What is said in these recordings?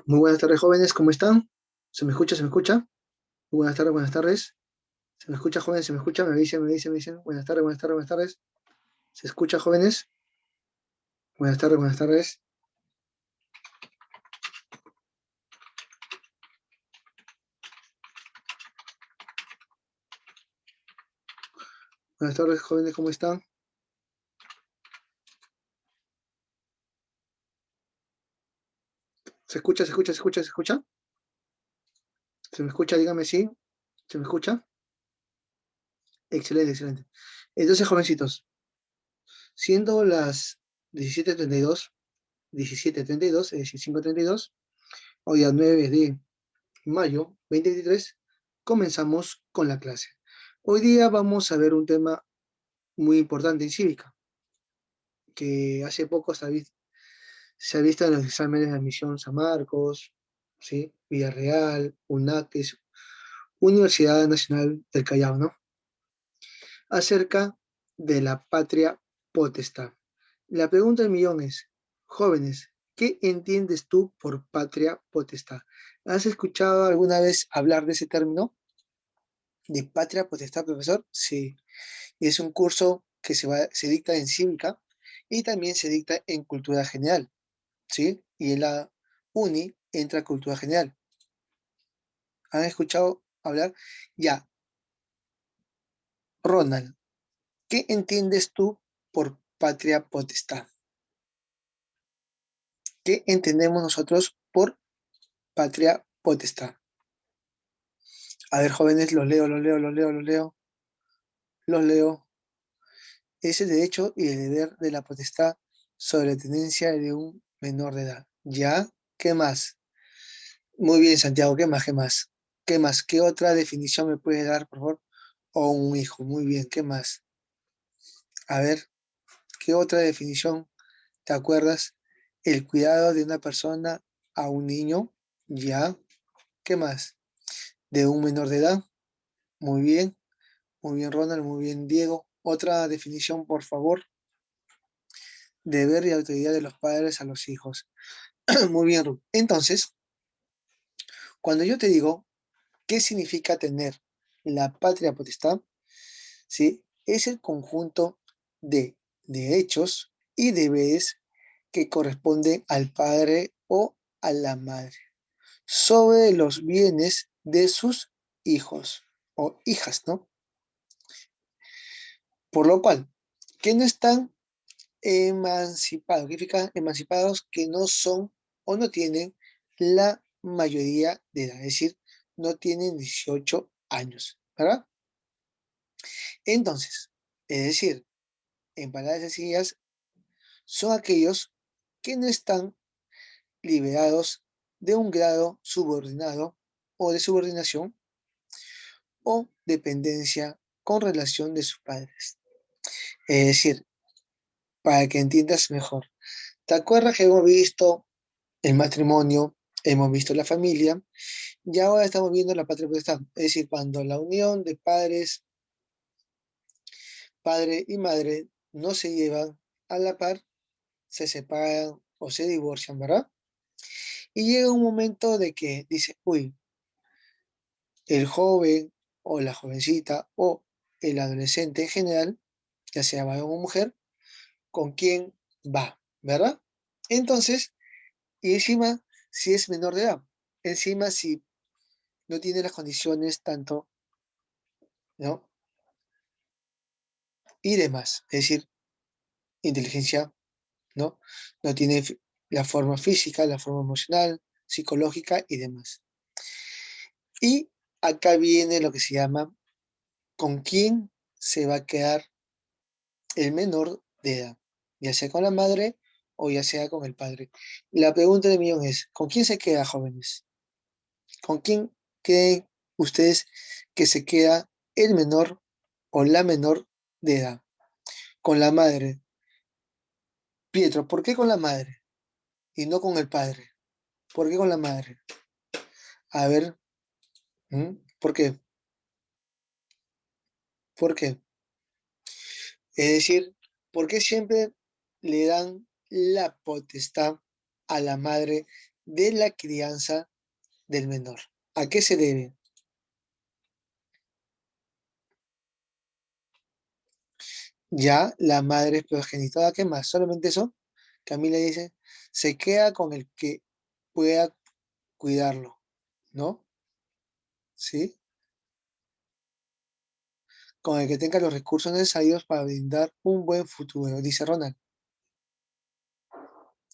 Muy buenas tardes, jóvenes, ¿cómo están? ¿Se me escucha? ¿Se me escucha? Muy buenas tardes, buenas tardes. ¿Se me escucha, jóvenes? ¿Se me escucha? Me dicen. Buenas tardes, buenas tardes, buenas tardes. ¿Se escucha, jóvenes? Buenas tardes, buenas tardes. Buenas tardes, jóvenes, ¿cómo están? ¿Se escucha, se escucha, se escucha, se escucha? ¿Se me escucha? Dígame sí. ¿Se me escucha? Excelente, excelente. Entonces, jovencitos, siendo las 17:32, 17:32, es decir, 5:32, hoy a 9 de mayo 2023, comenzamos con la clase. Hoy día vamos a ver un tema muy importante en cívica, que hace poco se ha visto en los exámenes de admisión San Marcos, ¿sí? Villarreal, UNACES, Universidad Nacional del Callao, ¿no? Acerca de la patria potestad. La pregunta del millón es, jóvenes, ¿qué entiendes tú por patria potestad? ¿Has escuchado alguna vez hablar de ese término? ¿De patria potestad, profesor? Sí, es un curso que se dicta en cívica y también se dicta en cultura general. ¿Sí? Y en la uni entra cultura general. ¿Han escuchado hablar? Ya, Ronald, ¿qué entiendes tú por patria potestad? ¿Qué entendemos nosotros por patria potestad? A ver, jóvenes, los leo. Es el derecho y el deber de la potestad sobre la tenencia de un menor de edad. ¿Ya? ¿Qué más? Muy bien, Santiago, ¿qué más? ¿Qué más? ¿Qué más? ¿Qué otra definición me puede dar, por favor? O un hijo, muy bien, ¿qué más? A ver, ¿qué otra definición te acuerdas? El cuidado de una persona a un niño, ya. ¿Qué más? De un menor de edad, muy bien Ronald, muy bien Diego. Otra definición, por favor. Deber y autoridad de los padres a los hijos. Muy bien, Ruth. Entonces, cuando yo te digo qué significa tener la patria potestad, ¿sí? Es el conjunto de derechos y deberes que corresponden al padre o a la madre sobre los bienes de sus hijos o hijas, ¿no? Por lo cual, que no están emancipados, ¿qué significa emancipados? Que no son o no tienen la mayoría de edad, es decir, no tienen 18 años, ¿verdad? Entonces, es decir, en palabras sencillas, son aquellos que no están liberados de un grado subordinado o de subordinación o dependencia con relación de sus padres. Es decir, para que entiendas mejor, ¿te acuerdas que hemos visto el matrimonio, hemos visto la familia y ahora estamos viendo la patria potestad? Es decir, cuando la unión de padres, padre y madre no se llevan a la par, se separan o se divorcian, ¿verdad? Y llega un momento de que dice, uy, el joven o la jovencita o el adolescente en general, ya sea varón o mujer, con quién va, ¿verdad? Entonces, y encima, si es menor de edad, encima si no tiene las condiciones tanto, ¿no? Y demás, es decir, inteligencia, ¿no? No tiene la forma física, la forma emocional, psicológica y demás. Y acá viene lo que se llama con quién se va a quedar el menor de edad, ya sea con la madre o ya sea con el padre. La pregunta de millón es, ¿con quién se queda, jóvenes? ¿Con quién creen ustedes que se queda el menor o la menor de edad? Con la madre. Pietro, ¿por qué con la madre y no con el padre? ¿Por qué con la madre? A ver, ¿por qué? ¿Por qué? Es decir, ¿por qué siempre le dan la potestad a la madre de la crianza del menor. ¿A qué se debe? Ya la madre es progenitora, ¿qué más? Solamente eso. Camila dice, se queda con el que pueda cuidarlo, ¿no? ¿Sí? Con el que tenga los recursos necesarios para brindar un buen futuro, dice Ronald.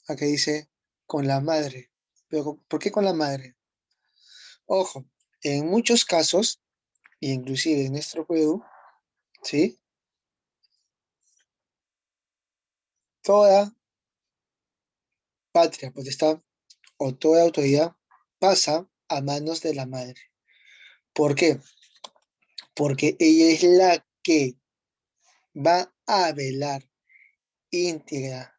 Acá dice, con la madre. Pero, ¿por qué con la madre? Ojo, en muchos casos, y inclusive en nuestro Perú, ¿sí? Toda patria, potestad o toda autoridad pasa a manos de la madre. ¿Por qué? Porque ella es la que va a velar íntegra,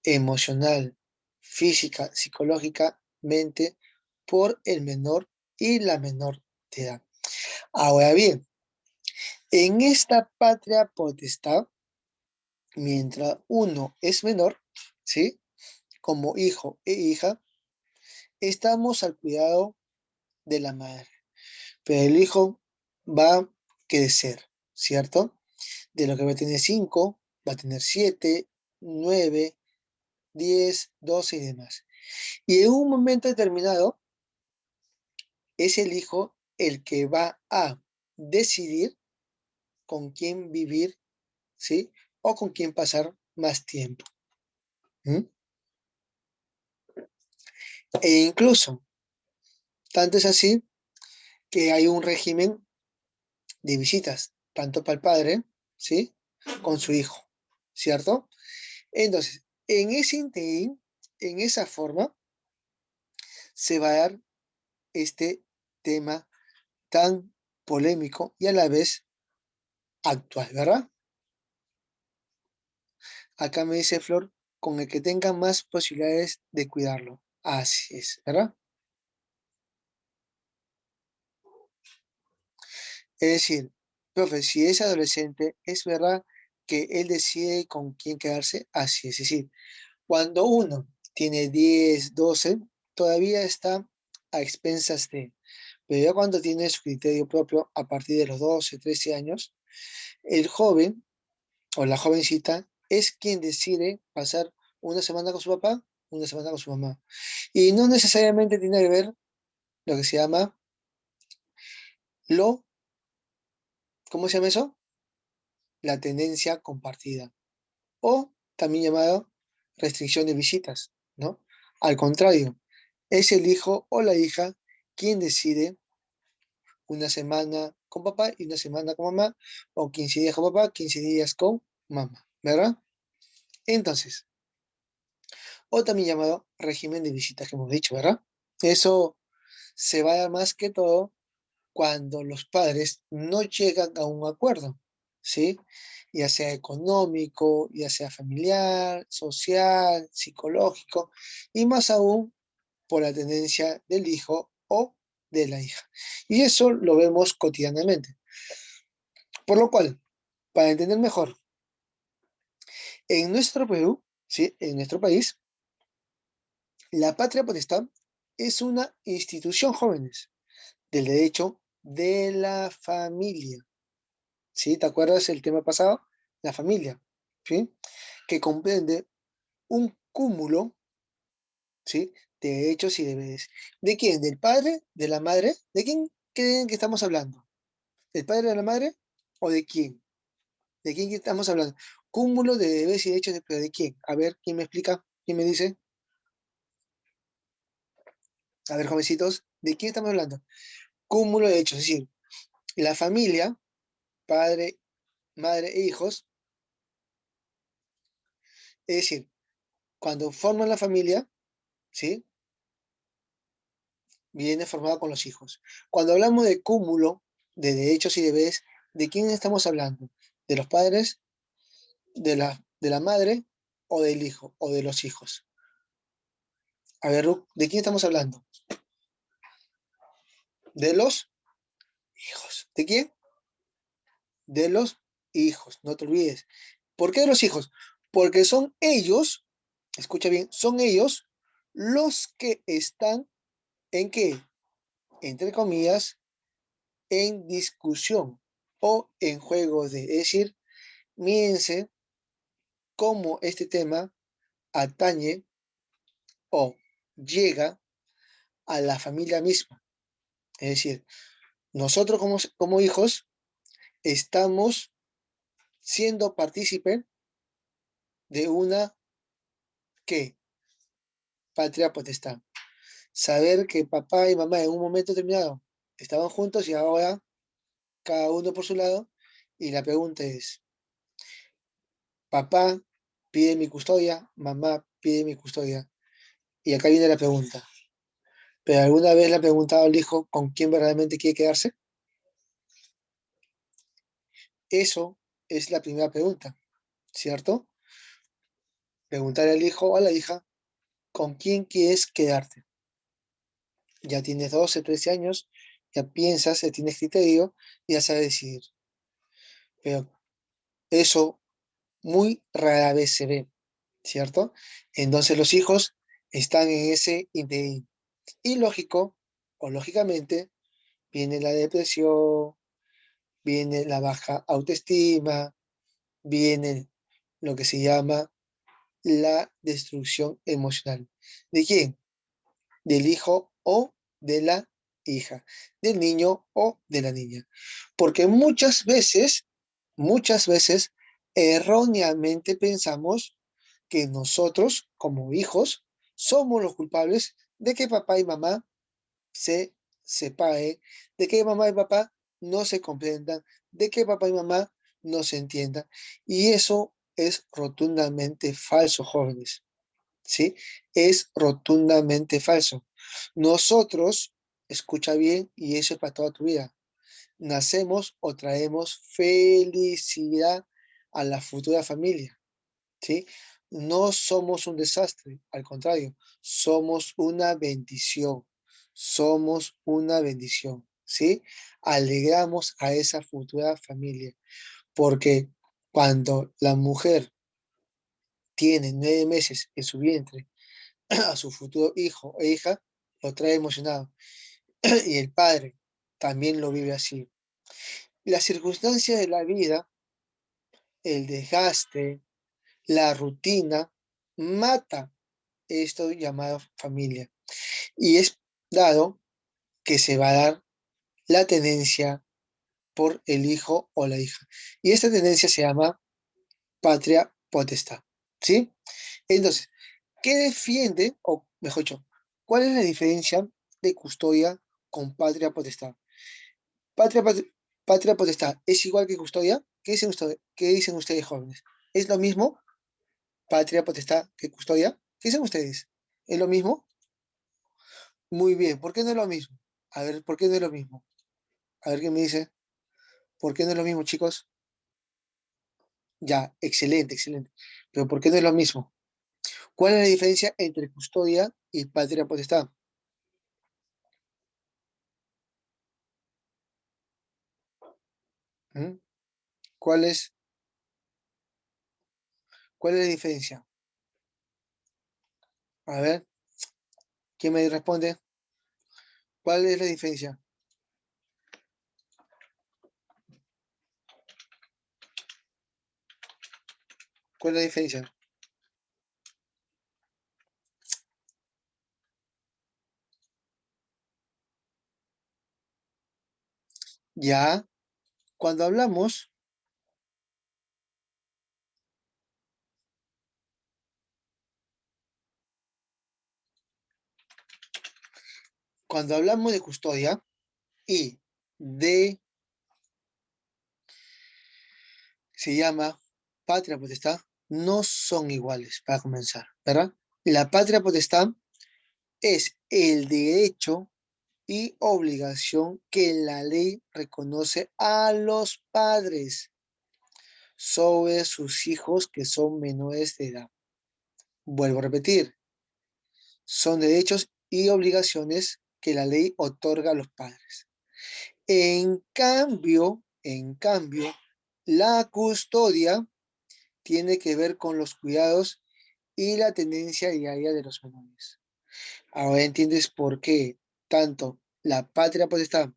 emocional, física, psicológicamente por el menor y la menor de edad. Ahora bien, en esta patria potestad, mientras uno es menor, ¿sí? Como hijo e hija, estamos al cuidado de la madre. Pero el hijo va a crecer, ¿cierto? De lo que va a tener 5, va a tener 7, 9, 10, 12 y demás. Y en un momento determinado, es el hijo el que va a decidir con quién vivir, ¿sí? O con quién pasar más tiempo. ¿Mm? E incluso, tanto es así que hay un régimen de visitas, tanto para el padre, ¿sí? Con su hijo, ¿cierto? Entonces, en ese interín, en esa forma, se va a dar este tema tan polémico y a la vez actual, ¿verdad? Acá me dice Flor, con el que tenga más posibilidades de cuidarlo. Así es, ¿verdad? Es decir, profe, si es adolescente, es verdad que él decide con quién quedarse. Así es decir, cuando uno tiene 10, 12, todavía está a expensas de, pero ya cuando tiene su criterio propio, a partir de los 12, 13 años, el joven o la jovencita es quien decide pasar una semana con su papá, una semana con su mamá. Y no necesariamente tiene que ver lo que se llama lo, ¿cómo se llama eso? La tendencia compartida. O también llamado restricción de visitas, ¿no? Al contrario, es el hijo o la hija quien decide una semana con papá y una semana con mamá, o 15 días con papá, 15 días con mamá, ¿verdad? Entonces, o también llamado régimen de visitas que hemos dicho, ¿verdad? Eso se va a dar más que todo cuando los padres no llegan a un acuerdo, ¿sí? Ya sea económico, ya sea familiar, social, psicológico, y más aún por la tendencia del hijo o de la hija. Y eso lo vemos cotidianamente. Por lo cual, para entender mejor, en nuestro Perú, ¿sí? En nuestro país, la patria potestad es una institución, jóvenes, del derecho de la familia. ¿Sí? ¿Te acuerdas el tema pasado? La familia, ¿sí? Que comprende un cúmulo, ¿sí? De derechos y deberes. ¿De quién? ¿Del padre? ¿De la madre? ¿De quién creen que estamos hablando? ¿Del padre de la madre? ¿O de quién? ¿De quién que estamos hablando? Cúmulo de deberes y derechos, ¿pero de quién? A ver, ¿quién me explica? ¿Quién me dice? A ver, jovencitos, ¿de quién estamos hablando? Cúmulo de derechos, es decir, la familia, padre, madre e hijos, es decir, cuando forman la familia, ¿sí? Viene formado con los hijos. Cuando hablamos de cúmulo de derechos y deberes, ¿de quién estamos hablando? ¿De los padres, de la madre o del hijo o de los hijos? A ver, Ruth, ¿de quién estamos hablando? De los hijos. ¿De quién? De los hijos, no te olvides. ¿Por qué de los hijos? Porque son ellos, escucha bien, son ellos los que están en qué, entre comillas, en discusión o en juego de. Es decir, mírense cómo este tema atañe o llega a la familia misma. Es decir, nosotros como hijos estamos siendo partícipe de una ¿qué? Patria potestad. Saber que papá y mamá en un momento determinado estaban juntos y ahora cada uno por su lado. Y la pregunta es, papá pide mi custodia, mamá pide mi custodia. Y acá viene la pregunta. ¿Pero alguna vez le ha preguntado al hijo con quién verdaderamente quiere quedarse? Eso es la primera pregunta, ¿cierto? Preguntarle al hijo o a la hija, ¿con quién quieres quedarte? Ya tienes 12, 13 años, ya piensas, ya tienes criterio, ya sabes decidir. Pero eso muy rara vez se ve, ¿cierto? Entonces los hijos están en ese interín. Y lógico, o lógicamente, viene la depresión, viene la baja autoestima, viene lo que se llama la destrucción emocional. ¿De quién? Del hijo o de la hija, del niño o de la niña. Porque muchas veces, erróneamente pensamos que nosotros, como hijos, somos los culpables de que papá y mamá se separen, de que mamá y papá no se comprendan, de que papá y mamá no se entiendan. Y eso es rotundamente falso, jóvenes. ¿Sí? Es rotundamente falso. Nosotros, escucha bien, y eso es para toda tu vida, nacemos o traemos felicidad a la futura familia, ¿sí? No somos un desastre, al contrario, somos una bendición, somos una bendición, ¿sí? Alegramos a esa futura familia, porque cuando la mujer tiene 9 meses en su vientre, a su futuro hijo e hija, lo trae emocionado. Y el padre también lo vive así. Las circunstancias de la vida, el desgaste, la rutina, mata esto llamado familia. Y es dado que se va a dar la tenencia por el hijo o la hija. Y esta tendencia se llama patria potestad. ¿Sí? Entonces, ¿qué defiende, o mejor dicho, cuál es la diferencia de custodia con patria potestad? Patria, patria potestad es igual que custodia. Qué dicen ustedes, jóvenes? ¿Es lo mismo patria potestad que custodia? ¿Qué dicen ustedes? ¿Es lo mismo? Muy bien. ¿Por qué no es lo mismo? A ver, ¿por qué no es lo mismo? A ver qué me dice. ¿Por qué no es lo mismo, chicos? Ya, excelente, excelente. Pero ¿por qué no es lo mismo? ¿Cuál es la diferencia entre custodia y patria potestad? ¿Mm? ¿Cuál es, cuál es la diferencia? A ver, ¿quién me responde? ¿Cuál es la diferencia? ¿Cuál es la diferencia? Ya, cuando hablamos, cuando hablamos de custodia y de, se llama patria potestad, no son iguales para comenzar, ¿verdad? La patria potestad es el derecho y obligación que la ley reconoce a los padres sobre sus hijos que son menores de edad. Vuelvo a repetir, son derechos y obligaciones que la ley otorga a los padres. En cambio, la custodia tiene que ver con los cuidados y la tenencia diaria de los menores. Ahora entiendes por qué tanto la patria potestad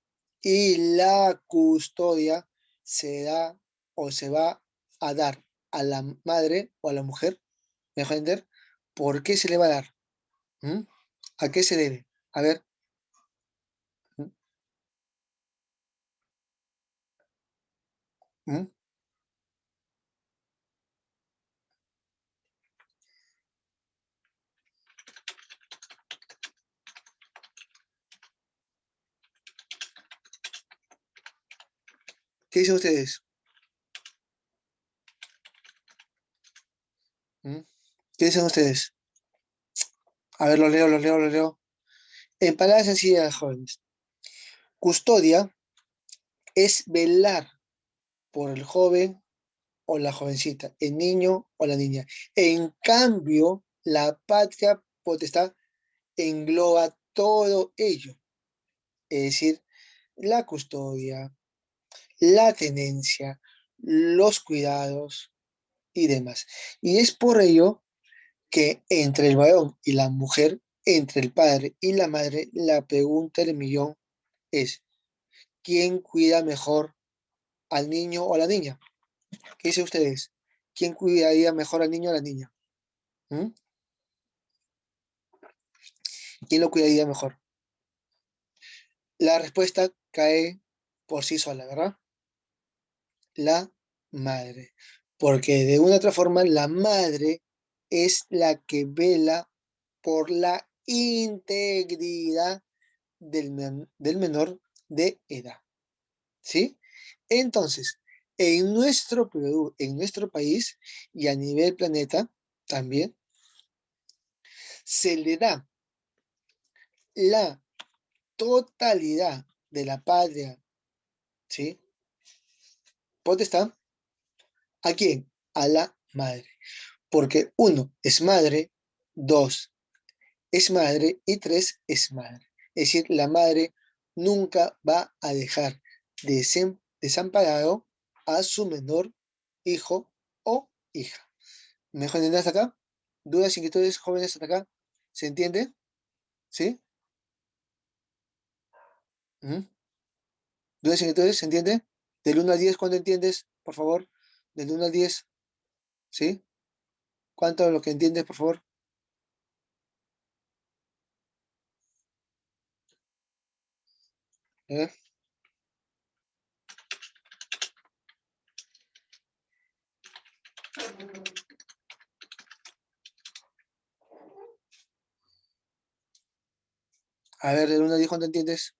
y la custodia se da o se va a dar a la madre o a la mujer. ¿Me dejo entender? ¿Por qué se le va a dar? ¿Mm? ¿A qué se debe? A ver, ¿mm? ¿Mm? ¿Qué dicen ustedes? ¿Mm? ¿Qué dicen ustedes? A ver, lo leo. En palabras sencillas, jóvenes. Custodia es velar por el joven o la jovencita, el niño o la niña. En cambio, la patria potestad engloba todo ello, es decir, la custodia, la tenencia, los cuidados y demás. Y es por ello que entre el varón y la mujer, entre el padre y la madre, la pregunta del millón es, ¿quién cuida mejor al niño o a la niña? ¿Qué dicen ustedes? ¿Quién cuidaría mejor al niño o a la niña? ¿Mm? ¿Quién lo cuidaría mejor? La respuesta cae por sí sola, ¿verdad? La madre. Porque de una u otra forma, la madre es la que vela por la integridad del menor de edad. ¿Sí? Entonces, en nuestro país y a nivel planeta también, se le da la totalidad de la patria, ¿sí? Potestad, ¿a quién? A la madre. Porque uno es madre, dos es madre y tres es madre. Es decir, la madre nunca va a dejar desamparado a su menor hijo o hija. ¿Mejor entender hasta acá? ¿Dudas, inquietudes, jóvenes hasta acá? ¿Se entiende? ¿Sí? ¿Mm? ¿Dudas, inquietudes? ¿Se entiende? Del 1 al 10, ¿cuánto entiendes? Por favor. Del 1 al 10, ¿sí? ¿Cuánto lo que entiendes, por favor? ¿Eh? A ver, del 1 al 10, ¿cuánto entiendes?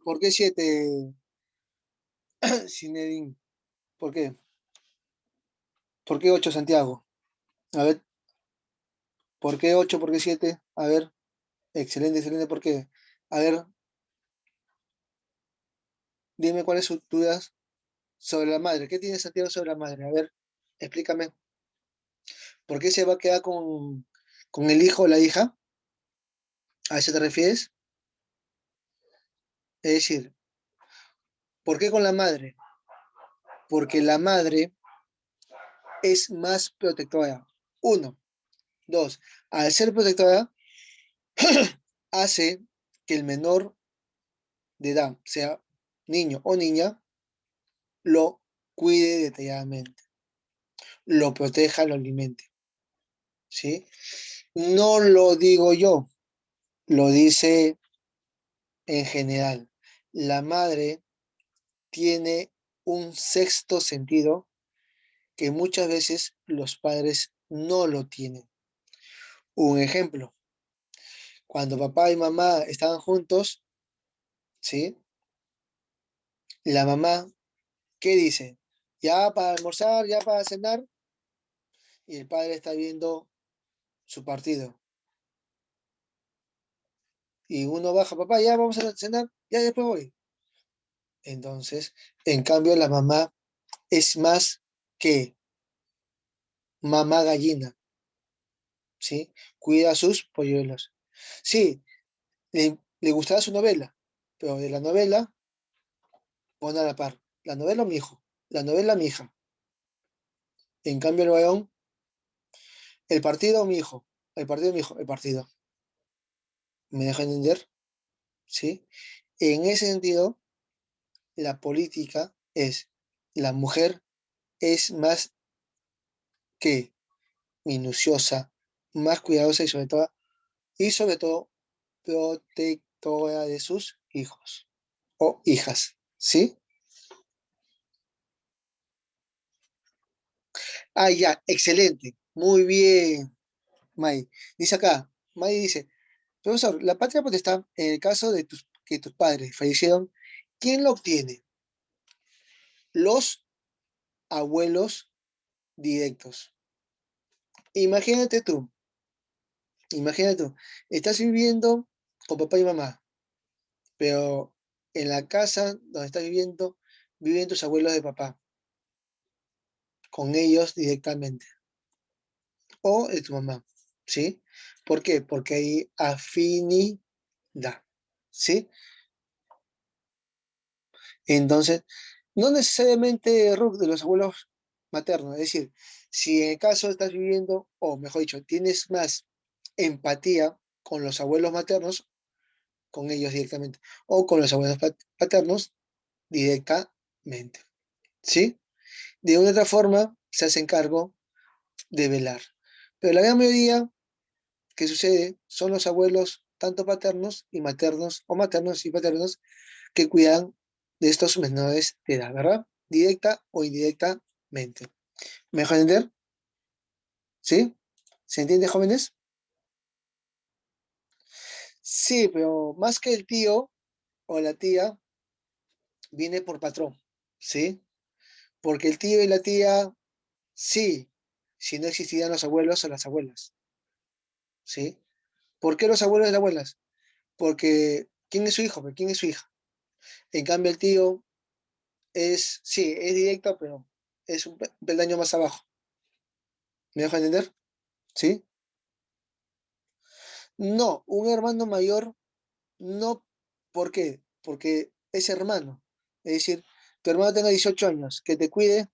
¿Por qué 7, Zinedine? ¿Por qué? ¿Por qué 8, Santiago? A ver, ¿por qué 8? ¿Por qué 7? A ver, excelente, excelente, ¿por qué? A ver, dime cuáles son tus dudas sobre la madre. ¿Qué tiene Santiago sobre la madre? A ver, explícame. ¿Por qué se va a quedar con el hijo o la hija? ¿A eso te refieres? Es decir, ¿por qué con la madre? Porque la madre es más protectora. Uno. Dos. Al ser protectora, hace que el menor de edad, sea niño o niña, lo cuide detalladamente, lo proteja, lo alimente. ¿Sí? No lo digo yo, lo dice en general. La madre tiene un sexto sentido que muchas veces los padres no lo tienen. Un ejemplo, cuando papá y mamá estaban juntos, ¿sí? La mamá, ¿qué dice? Ya para almorzar, ya para cenar, y el padre está viendo su partido. Y uno baja, papá, ya vamos a cenar, ya después voy. Entonces, en cambio, la mamá es más que mamá gallina, ¿sí? Cuida a sus polluelos. Sí, le gustará su novela, pero de la novela pone a la par. La novela mi hijo, la novela mi hija. En cambio, el varón, el partido mi hijo, el partido mi hijo, el partido. ¿Me dejo entender? ¿Sí? En ese sentido, la política es, la mujer es más que minuciosa, más cuidadosa y sobre todo protectora de sus hijos o hijas, ¿sí? Ah, ya, excelente, muy bien, May. Dice acá, May dice, profesor, la patria potestad, en el caso de que tus padres fallecieron, ¿quién lo obtiene? Los abuelos directos. Imagínate tú, imagínate tú, estás viviendo con papá y mamá, pero en la casa donde estás viviendo, viven tus abuelos de papá, con ellos directamente, o de tu mamá, ¿sí? ¿Por qué? Porque hay afinidad, ¿sí? Entonces, no necesariamente, Ruth, de los abuelos maternos, es decir, si en el caso estás viviendo, o mejor dicho, tienes más empatía con los abuelos maternos, con ellos directamente, o con los abuelos paternos directamente, ¿sí? De una otra forma, se hacen cargo de velar. Pero la gran mayoría que sucede son los abuelos, tanto paternos y maternos, o maternos y paternos, que cuidan de estos menores de edad, ¿verdad? Directa o indirectamente. ¿Me dejo entender? ¿Sí? ¿Se entiende, jóvenes? Sí, pero más que el tío o la tía, viene por patrón, ¿sí? Porque el tío y la tía, sí, si no existieran los abuelos o las abuelas, ¿sí? ¿Por qué los abuelos y las abuelas? Porque ¿quién es su hijo? ¿Quién es su hija? En cambio, el tío es, sí, es directo, pero es un peldaño más abajo. ¿Me dejo entender? ¿Sí? No, un hermano mayor, no. ¿Por qué? Porque es hermano. Es decir, tu hermano tenga 18 años, que te cuide,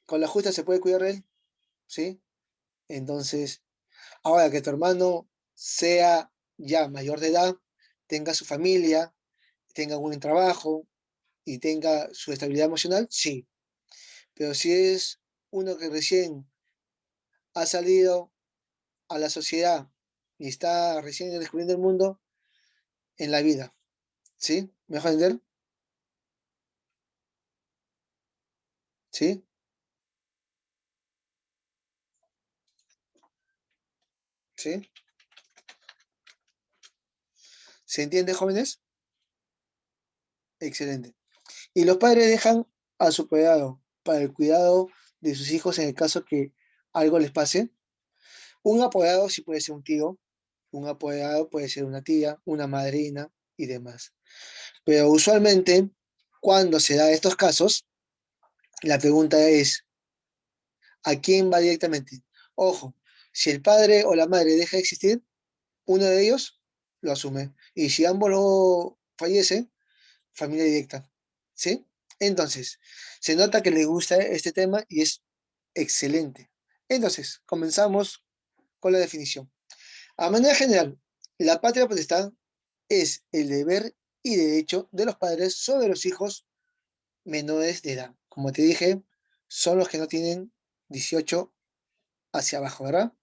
con la justa se puede cuidar de él, ¿sí? Entonces, ahora que tu hermano sea ya mayor de edad, tenga su familia, tenga un buen trabajo y tenga su estabilidad emocional, sí. Pero si es uno que recién ha salido a la sociedad y está recién descubriendo el mundo en la vida, ¿sí? ¿Me dejo entender? ¿Sí? ¿Sí? ¿Se entiende, jóvenes? Excelente. Y los padres dejan a su cuidado para el cuidado de sus hijos en el caso que algo les pase. Un apoderado sí puede ser un tío, un apoderado puede ser una tía, una madrina y demás. Pero usualmente, cuando se da estos casos, la pregunta es, ¿a quién va directamente? Ojo, si el padre o la madre deja de existir, uno de ellos lo asume. Y si ambos lo fallecen, familia directa. ¿Sí? Entonces, se nota que le gusta este tema y es excelente. Entonces, comenzamos con la definición. A manera general, la patria potestad es el deber y derecho de los padres sobre los hijos menores de edad. Como te dije, son los que no tienen 18 hacia abajo, ¿verdad?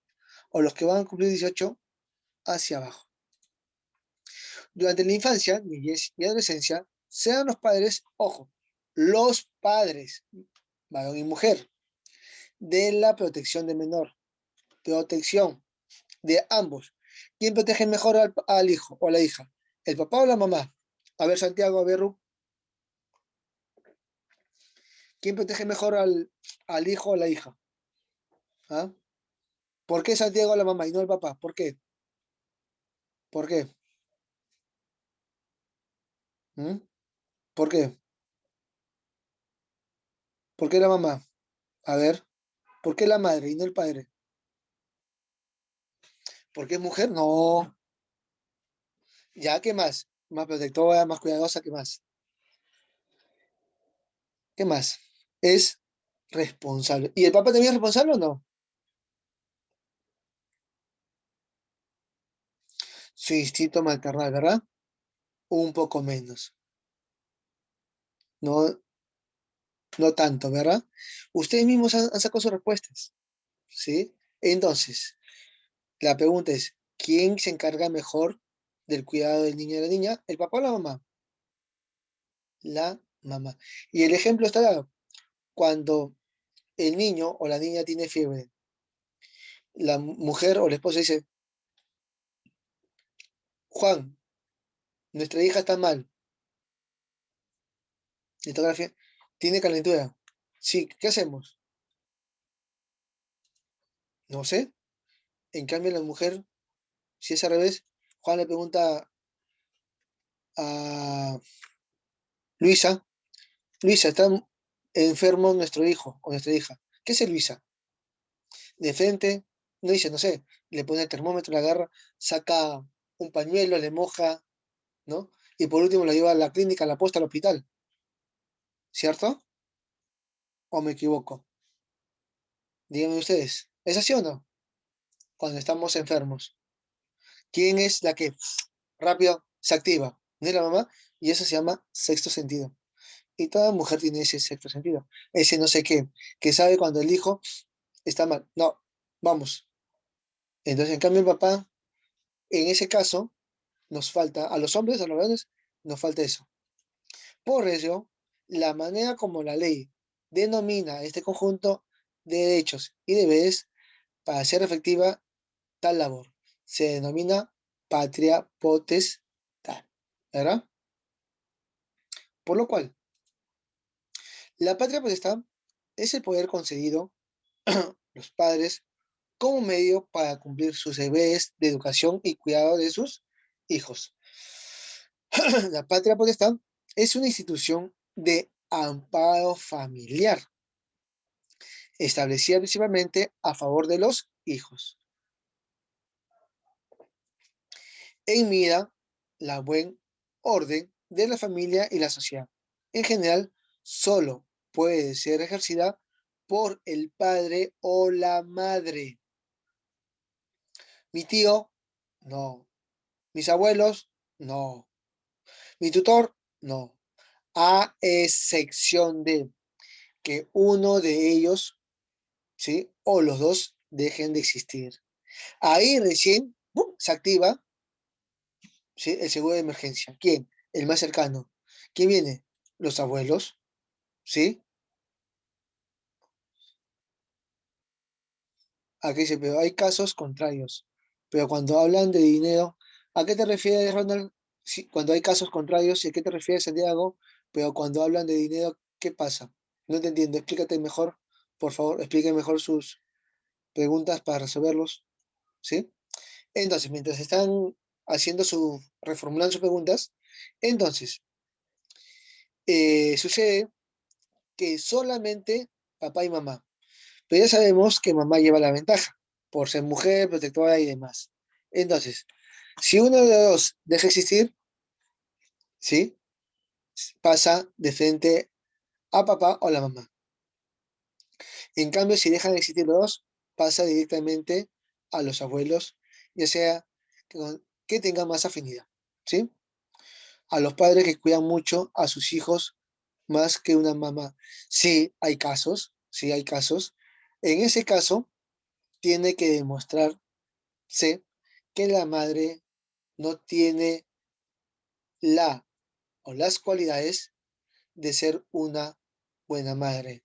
O los que van a cumplir 18 hacia abajo. Durante la infancia, niñez y adolescencia, sean los padres, ojo, los padres, varón y mujer, de la protección del menor. Protección de ambos. ¿Quién protege mejor al hijo o a la hija? ¿El papá o la mamá? A ver, Santiago, a ver, Ru. ¿Quién protege mejor al hijo o a la hija? ¿Ah? ¿Por qué Santiago la mamá y no el papá? ¿Por qué? ¿Por qué? ¿Mm? ¿Por qué? ¿Por qué la mamá? A ver, ¿por qué la madre y no el padre? ¿Por qué es mujer? No. Ya, ¿qué más? Más protectora, más cuidadosa, ¿qué más? ¿Qué más? Es responsable. ¿Y el papá también es responsable o no? su instinto maternal, ¿verdad? Un poco menos. No, no tanto, ¿verdad? Ustedes mismos han sacado sus respuestas, ¿sí? Entonces, la pregunta es, ¿quién se encarga mejor del cuidado del niño y de la niña? ¿El papá o la mamá? La mamá. Y el ejemplo está dado. Cuando el niño o la niña tiene fiebre, la mujer o la esposa dice, Juan, nuestra hija está mal, le toca la fiebre, tiene calentura. Sí, ¿qué hacemos? No sé. En cambio, la mujer, si es al revés, Juan le pregunta a Luisa, Luisa, está enfermo nuestro hijo o nuestra hija. ¿Qué hace Luisa? De frente, no dice, no sé, le pone el termómetro, la agarra, saca un pañuelo, le moja, ¿no? Y por último la lleva a la clínica, a la posta, al hospital, ¿cierto? ¿O me equivoco? Díganme ustedes, ¿es así o no? Cuando estamos enfermos, ¿quién es la que rápido se activa? ¿No es la mamá? Y eso se llama sexto sentido. Y toda mujer tiene ese sexto sentido, ese no sé qué, que sabe cuando el hijo está mal. No, vamos. Entonces, en cambio, el papá, en ese caso, nos falta, a los hombres, a los varones, nos falta eso. Por ello, la manera como la ley denomina este conjunto de derechos y deberes para hacer efectiva tal labor se denomina patria potestad, ¿verdad? Por lo cual, la patria potestad es el poder concedido a los padres como medio para cumplir sus deberes de educación y cuidado de sus hijos. La patria potestad es una institución de amparo familiar establecida principalmente a favor de los hijos. En mira la buen orden de la familia y la sociedad. En general, solo puede ser ejercida por el padre o la madre. Mi tío, no. Mis abuelos, no. Mi tutor, no. A excepción de que uno de ellos, ¿sí? O los dos dejen de existir. Ahí recién ¡pum!, se activa, ¿sí?, el seguro de emergencia. ¿Quién? El más cercano. ¿Quién viene? Los abuelos, ¿sí? Aquí dice, pero hay casos contrarios. Pero cuando hablan de dinero, ¿a qué te refieres, Ronald? Sí, cuando hay casos contrarios, ¿y a qué te refieres, Santiago? Pero cuando hablan de dinero, ¿qué pasa? No te entiendo, explícate mejor, por favor, explique mejor sus preguntas para resolverlos, ¿sí? Entonces, mientras están haciendo reformulando sus preguntas, entonces, sucede que solamente papá y mamá, pero ya sabemos que mamá lleva la ventaja, por ser mujer, protectora y demás. Entonces, si uno de los dos deja de existir, ¿sí? Pasa de frente a papá o a la mamá. En cambio, si dejan de existir los dos, pasa directamente a los abuelos, ya sea que tengan más afinidad, ¿sí? A los padres que cuidan mucho a sus hijos más que una mamá. Sí, hay casos, sí hay casos. En ese caso, tiene que demostrarse que la madre no tiene la o las cualidades de ser una buena madre.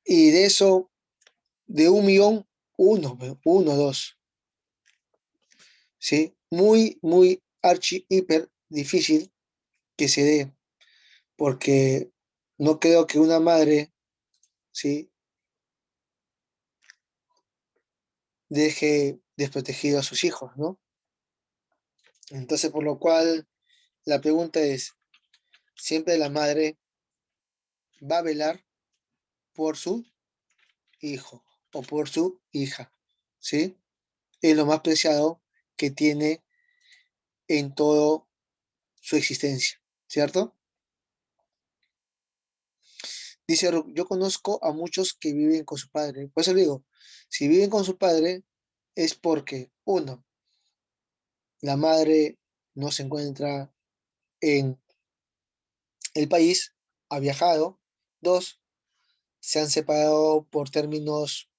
Y de eso, de 1 millón, uno, dos, ¿sí? Muy, muy hiper difícil que se dé, porque no creo que una madre, ¿sí?, deje desprotegido a sus hijos, ¿no? Entonces, por lo cual, la pregunta es, ¿siempre la madre va a velar por su hijo o por su hija? ¿Sí? Es lo más preciado que tiene en toda su existencia, ¿cierto? Dice, yo conozco a muchos que viven con su padre. Por eso le digo, si viven con su padre es porque, uno, la madre no se encuentra en el país, ha viajado. Dos, se han separado por términos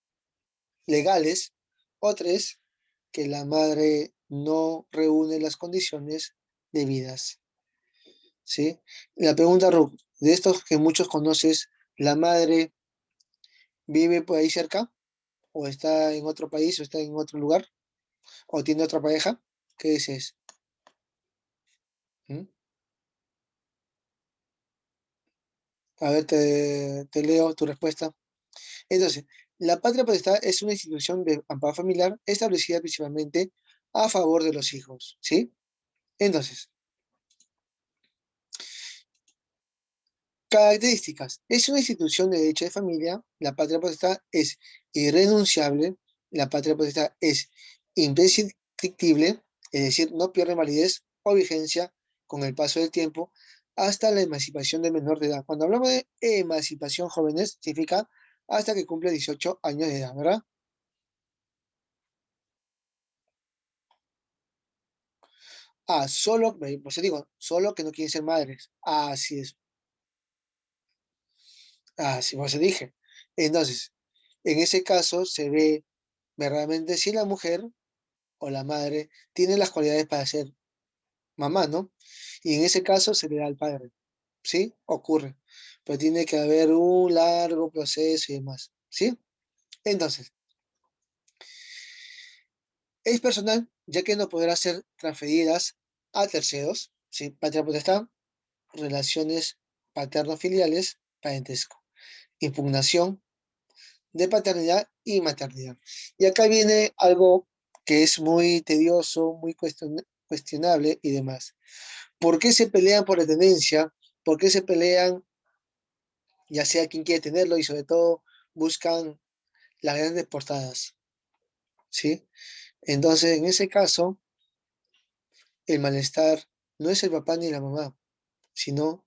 legales. O tres, que la madre no reúne las condiciones debidas. ¿Sí? La pregunta, Ruth, de estos que muchos conoces, ¿la madre vive por ahí cerca? ¿O está en otro país? ¿O está en otro lugar? ¿O tiene otra pareja? ¿Qué dices? ¿Mm? A ver, te leo tu respuesta. Entonces, la patria potestad es una institución de amparo familiar establecida principalmente a favor de los hijos, ¿sí? Entonces, características. Es una institución de derecho de familia. La patria potestad es irrenunciable. La patria potestad es imprescriptible, es decir, no pierde validez o vigencia con el paso del tiempo hasta la emancipación del menor de edad. Cuando hablamos de emancipación jóvenes, significa hasta que cumple 18 años de edad, ¿verdad? Ah, solo, pues digo, solo que no quieren ser madres. Así es. Así pues dije. Entonces, en ese caso se ve verdaderamente si la mujer o la madre tiene las cualidades para ser mamá, ¿no? Y en ese caso se le da al padre, ¿sí? Ocurre. Pero tiene que haber un largo proceso y demás, ¿sí? Entonces, es personal, ya que no podrá ser transferidas a terceros, ¿sí? Patria potestad, relaciones paterno-filiales, parentesco, impugnación de paternidad y maternidad. Y acá viene algo que es muy tedioso, muy cuestionable y demás. ¿Por qué se pelean por la tenencia? ¿Por qué se pelean, ya sea quien quiere tenerlo y sobre todo buscan las grandes portadas? ¿Sí? Entonces, en ese caso, el malestar no es el papá ni la mamá, sino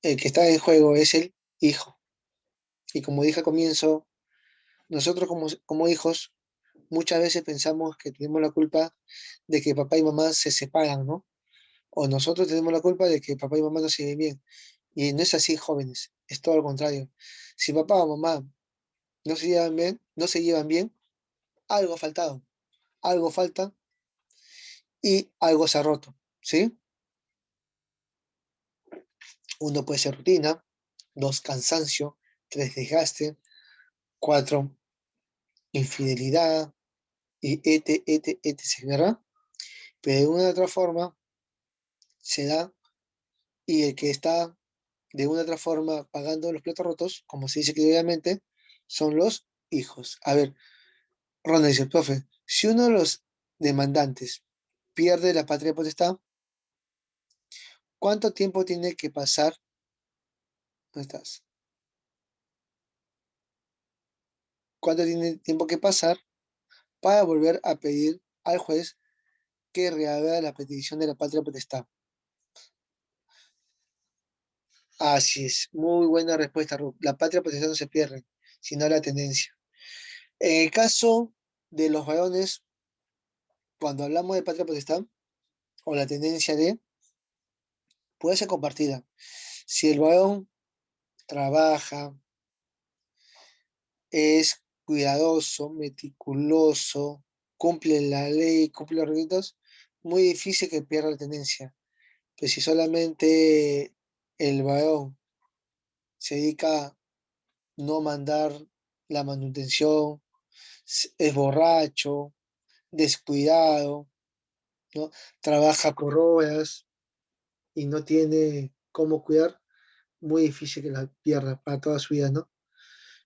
el que está en juego es el hijo. Y como dije al comienzo, nosotros como hijos muchas veces pensamos que tenemos la culpa de que papá y mamá se separan, ¿no? O nosotros tenemos la culpa de que papá y mamá no se lleven bien. Y no es así, jóvenes, es todo lo contrario. Si papá o mamá no se llevan bien, algo ha faltado, algo falta y algo se ha roto, ¿sí? Uno puede ser rutina, dos, cansancio, tres, desgaste, cuatro, infidelidad y etc., ¿verdad? Pero de una u otra forma se da y el que está de una u otra forma pagando los platos rotos, como se dice criolladamente, son los hijos. A ver, Ronald dice, profe, si uno de los demandantes pierde la patria potestad, ¿cuánto tiempo tiene que pasar? ¿Dónde estás? ¿Cuánto tiene tiempo que pasar para volver a pedir al juez que reabra la petición de la patria potestad? Así es, muy buena respuesta, Ruth. La patria potestad no se pierde, sino la tendencia. En el caso de los varones, cuando hablamos de patria potestad o la tendencia de, puede ser compartida. Si el varón trabaja, es cuidadoso, meticuloso, cumple la ley, cumple los requisitos, muy difícil que pierda la tendencia. Pero si solamente el varón se dedica a no mandar la manutención, es borracho, descuidado, ¿no? Trabaja por horas y no tiene cómo cuidar, muy difícil que la pierda para toda su vida, ¿no?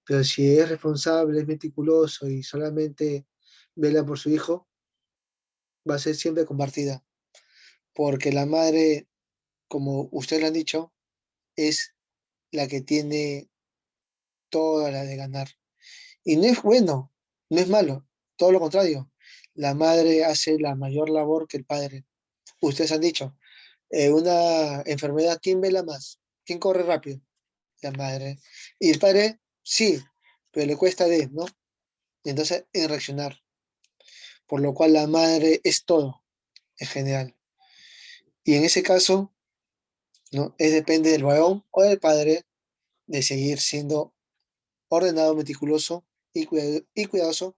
Pero si es responsable, es meticuloso y solamente vela por su hijo, va a ser siempre compartida. Porque la madre, como ustedes lo han dicho, es la que tiene toda la de ganar. Y no es bueno, no es malo, todo lo contrario. La madre hace la mayor labor que el padre. Ustedes han dicho, una enfermedad, ¿quién vela más? ¿Quién corre rápido? La madre. Y el padre, sí, pero le cuesta ¿no? Y entonces en reaccionar. Por lo cual la madre es todo. en general. Y en ese caso, ¿no? Depende del varón o del padre de seguir siendo ordenado, meticuloso y cuidadoso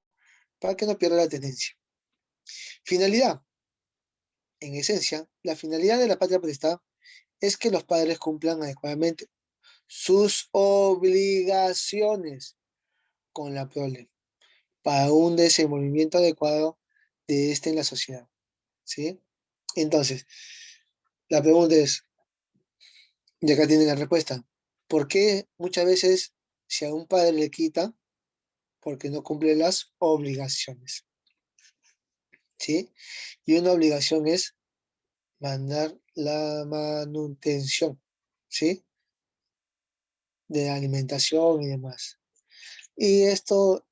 para que no pierda la tendencia. Finalidad. En esencia, la finalidad de la patria potestad es que los padres cumplan adecuadamente sus obligaciones con la prole para un desenvolvimiento adecuado de este en la sociedad. ¿Sí? Entonces, la pregunta es, y acá tienen la respuesta, ¿por qué muchas veces si a un padre le quita? Porque no cumple las obligaciones. ¿Sí? Y una obligación es mandar la manutención, ¿sí? De la alimentación y demás. Y esto,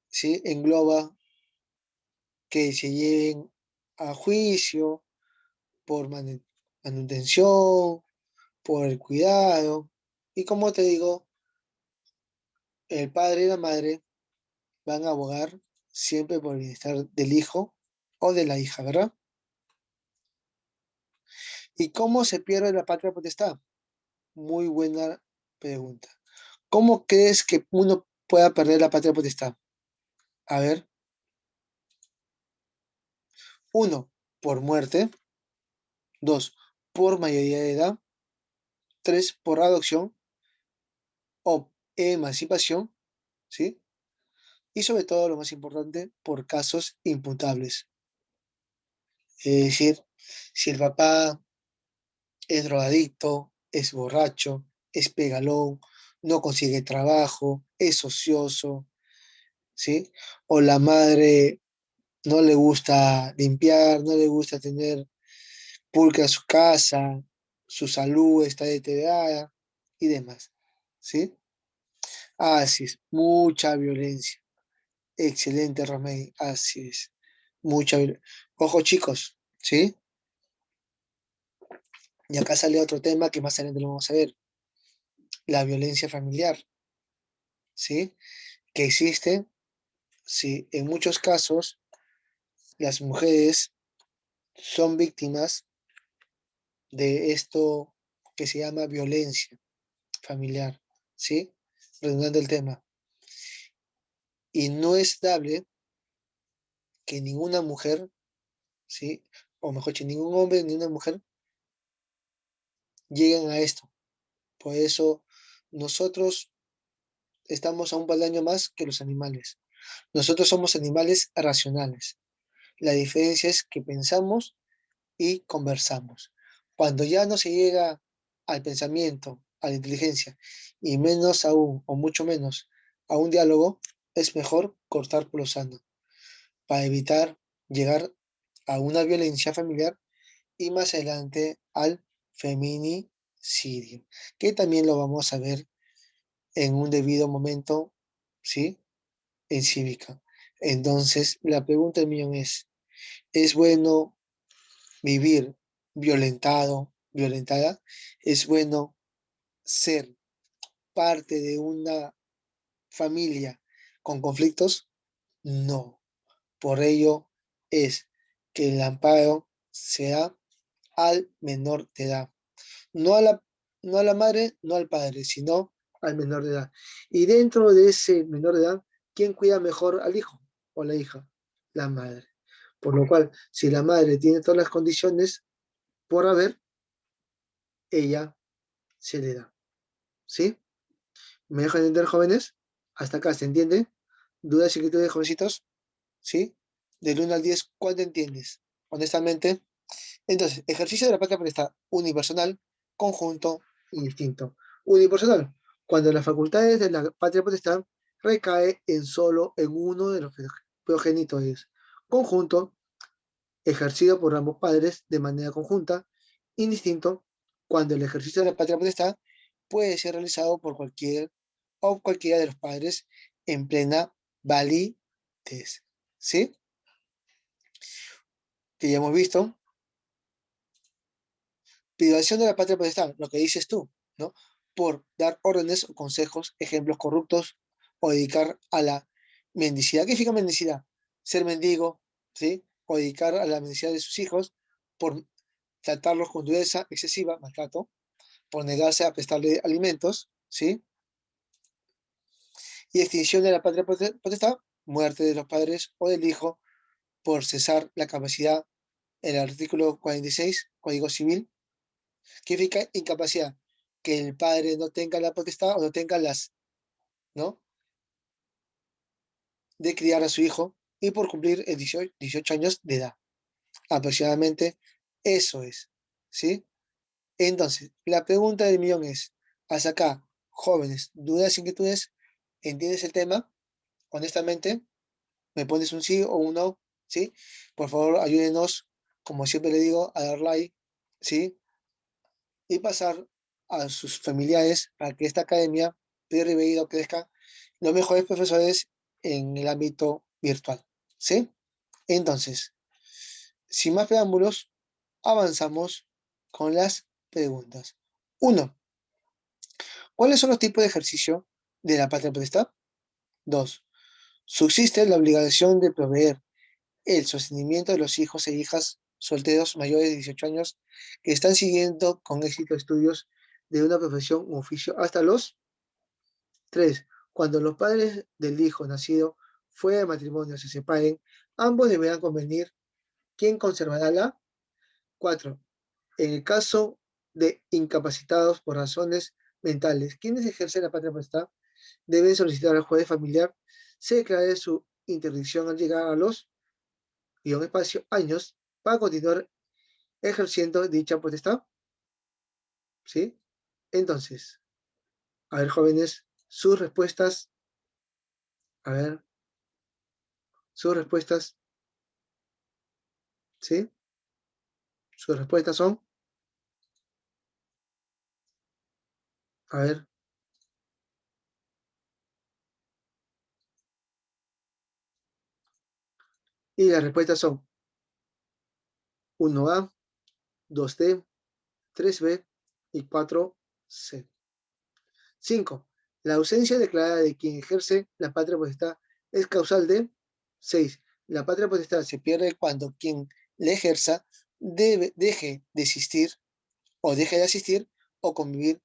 ¿sí? Engloba que se lleven a juicio por manutención, por el cuidado. Y como te digo, el padre y la madre van a abogar siempre por el bienestar del hijo o de la hija, ¿verdad? ¿Y cómo se pierde la patria potestad? Muy buena pregunta. ¿Cómo crees que uno pueda perder la patria potestad? A ver, uno, por muerte. Dos, por mayoría de edad. Tres, por adopción o emancipación, ¿sí? Y sobre todo, lo más importante, por casos imputables. Es decir, si el papá es drogadicto, es borracho, es pegalón, no consigue trabajo, es ocioso, ¿sí? O la madre no le gusta limpiar, no le gusta tener pulcra su casa, su salud está deteriorada y demás, ¿sí? Así es, mucha violencia. Excelente, Romey, así es. Mucha violencia. Ojo, chicos, ¿sí? Y acá sale otro tema que más adelante lo vamos a ver, la violencia familiar, ¿sí? Que existe, sí, en muchos casos las mujeres son víctimas de esto que se llama violencia familiar, ¿sí? Redundante el tema. Y no es dable que ninguna mujer, ¿sí? O mejor dicho, ningún hombre ni una mujer lleguen a esto. Por eso nosotros estamos a un peldaño más que los animales. Nosotros somos animales racionales. La diferencia es que pensamos y conversamos. Cuando ya no se llega al pensamiento, a la inteligencia, y menos aún, o mucho menos, a un diálogo, es mejor cortar por lo sano, para evitar llegar a una violencia familiar y más adelante al feminicidio, que también lo vamos a ver en un debido momento, ¿sí? En cívica. Entonces, la pregunta del millón ¿es bueno vivir violentado, violentada? ¿Es bueno ser parte de una familia con conflictos? No. Por ello es que el amparo sea al menor de edad. No a no a la madre, no al padre, sino al menor de edad. Y dentro de ese menor de edad, ¿quién cuida mejor al hijo o a la hija? La madre. Por lo cual, si la madre tiene todas las condiciones por haber, ella se le da. ¿Sí? ¿Me dejan entender, jóvenes? Hasta acá, ¿se entiende? ¿Dudas y inquietudes, jovencitos? ¿Sí? Del 1 al 10, ¿cuánto entiendes? Honestamente. Entonces, ejercicio de la patria potestad unipersonal, conjunto y distinto. Unipersonal, cuando las facultades de la patria potestad recae en solo en uno de los progenitores. Conjunto, ejercido por ambos padres de manera conjunta. Indistinto, cuando el ejercicio de la patria potestad puede ser realizado por cualquier o cualquiera de los padres en plena validez. ¿Sí? Que ya hemos visto. Privación de la patria potestad, lo que dices tú, ¿no? Por dar órdenes o consejos, ejemplos corruptos o dedicar a la mendicidad. ¿Qué significa mendicidad? Ser mendigo, ¿sí? o dedicar a la necesidad de sus hijos por tratarlos con dureza excesiva, maltrato, por negarse a prestarle alimentos, ¿sí? Y extinción de la patria potestad, muerte de los padres o del hijo por cesar la capacidad, el artículo 46, Código Civil, que significa incapacidad, que el padre no tenga la potestad o no tenga ¿no? De criar a su hijo y por cumplir 18 años de edad. Aproximadamente eso es, ¿sí? Entonces, la pregunta del millón es, hasta acá, jóvenes, dudas, inquietudes, ¿entiendes el tema? Honestamente, me pones un sí o un no, ¿sí? Por favor, ayúdenos, como siempre le digo, a dar like, ¿sí? Y pasar a sus familiares para que esta academia, Pedro Ribeiro, crezca los mejores profesores en el ámbito virtual, ¿sí? Entonces, sin más preámbulos, avanzamos con las preguntas. Uno, ¿cuáles son los tipos de ejercicio de la patria potestad? Dos, subsiste la obligación de proveer el sostenimiento de los hijos e hijas solteros mayores de 18 años que están siguiendo con éxito estudios de una profesión u oficio hasta los 3. Cuando los padres del hijo nacido fuera de matrimonio se separen, ambos deberán convenir quién conservará la 4. En el caso de incapacitados por razones mentales, quienes ejercen la patria potestad deben solicitar al juez familiar se declare su interdicción al llegar a los años para continuar ejerciendo dicha potestad. ¿Sí? Entonces, a ver, jóvenes, sus respuestas, a ver, sus respuestas, ¿sí? Sus respuestas son, a ver, y las respuestas son 1A, 2D, 3B y 4C. 5. La ausencia declarada de quien ejerce la patria potestad es causal de 6. La patria potestad se pierde cuando quien le ejerza deje de existir o deje de asistir o convivir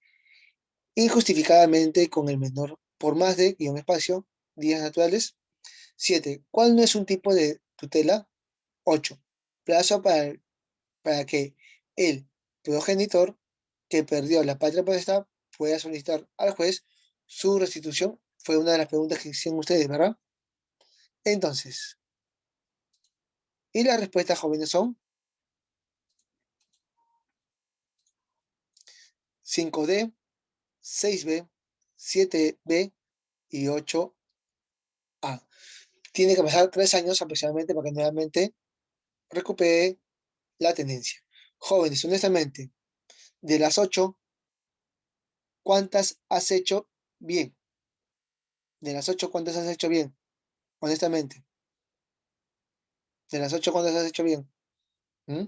injustificadamente con el menor por más de días naturales. 7. ¿Cuál no es un tipo de tutela? 8. Plazo para que el progenitor que perdió la patria potestad pueda solicitar al juez su restitución. Fue una de las preguntas que hicieron ustedes, ¿verdad? Entonces, y las respuestas jóvenes son 5D, 6B, 7B y 8A. Tiene que pasar 3 años aproximadamente para que nuevamente recupere la tendencia. Jóvenes, honestamente, de las 8, ¿cuántas has hecho bien? De las 8, ¿cuántas has hecho bien? Honestamente, de las 8, ¿cuántas has hecho bien? ¿Mm?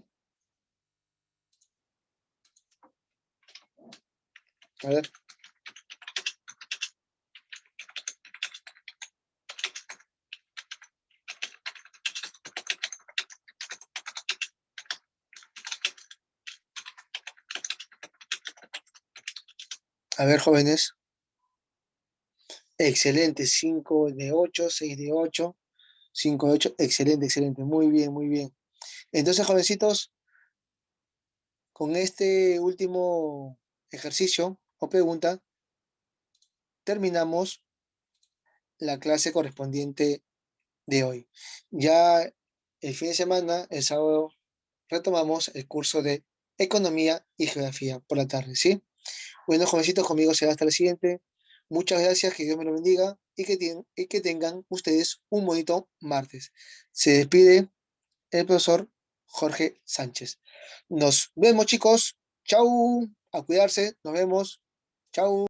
A ver, jóvenes. Excelente, 5 de 8, 6 de 8, 5 de 8, excelente, excelente, muy bien, muy bien. Entonces, jovencitos, con este último ejercicio o pregunta, terminamos la clase correspondiente de hoy. Ya el fin de semana, el sábado, retomamos el curso de Economía y Geografía por la tarde, ¿sí? Bueno, jovencitos, conmigo será hasta la siguiente. Muchas gracias, que Dios me lo bendiga y que tengan ustedes un bonito martes. Se despide el profesor Jorge Sánchez. Nos vemos, chicos. Chau. A cuidarse. Nos vemos. Chau.